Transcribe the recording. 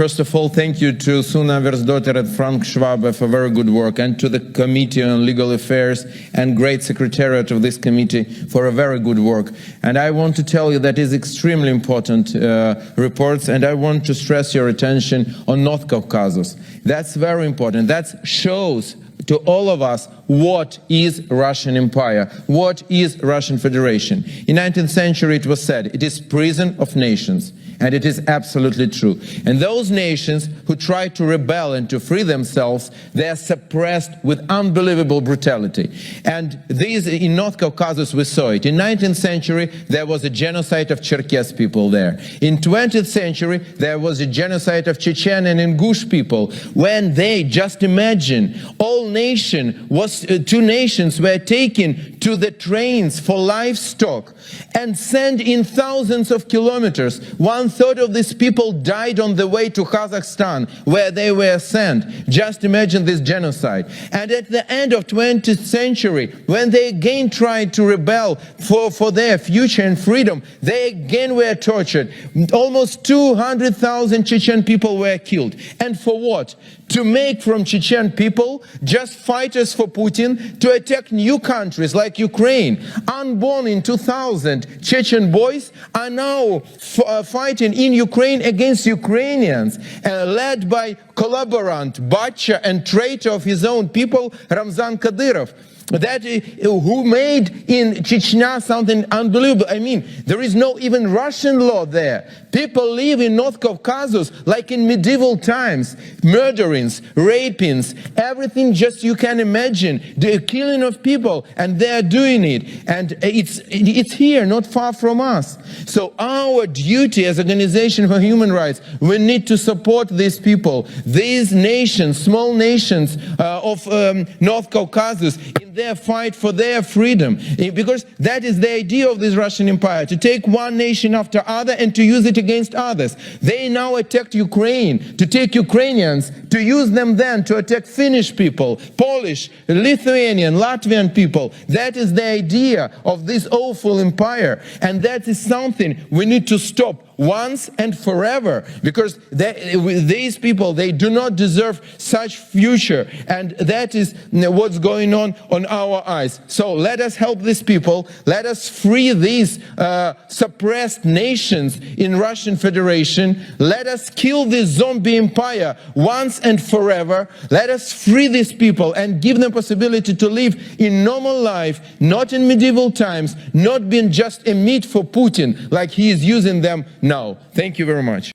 First of all, thank you to Suna Versdotter and Frank Schwabe for very good work, and to the Committee on Legal Affairs and great secretariat of this committee for a very good work. And I want to tell you that is extremely important reports, and I want to stress your attention on North Caucasus. That's very important. That shows to all of us what is Russian Empire, what is Russian Federation. In 19th century it was said, it is prison of nations. And it is absolutely true. And those nations who try to rebel and to free themselves, they are suppressed with unbelievable brutality. And these, in North Caucasus we saw it. In 19th century there was a genocide of Cherkess people there. In 20th century there was a genocide of Chechen and Ingush people. When they, just imagine, all nation was, two nations were taken to the trains for livestock and sent in thousands of kilometers. 1/3 of these people died on the way to Kazakhstan, where they were sent. Just imagine this genocide. And at the end of 20th century, when they again tried to rebel for their future and freedom, they again were tortured. Almost 200,000 Chechen people were killed. And for what? To make from Chechen people just fighters for Putin to attack new countries like Ukraine. Unborn in 2000 Chechen boys are now fighting in Ukraine against Ukrainians, led by collaborant, butcher and traitor of his own people, Ramzan Kadyrov. That who made in Chechnya something unbelievable. I mean, there is no even Russian law there. People live in North Caucasus like in medieval times. Murderings, rapings, everything just you can imagine. The killing of people, and they are doing it. And it's here, not far from us. So our duty as Organization for Human Rights, we need to support these people, these nations, small nations of North Caucasus, in their fight for their freedom, because that is the idea of this Russian Empire, to take one nation after other and to use it against others. They now attacked Ukraine, to take Ukrainians, to use them then to attack Finnish people, Polish, Lithuanian, Latvian people. That is the idea of this awful empire, and that is something we need to stop once and forever, because these people, they do not deserve such future, and that is what's going on our eyes. So let us help these people, let us free these suppressed nations in Russian Federation, let us kill this zombie empire once and forever, let us free these people and give them possibility to live in normal life, not in medieval times, not being just a meat for Putin like he is using them now. Thank you very much.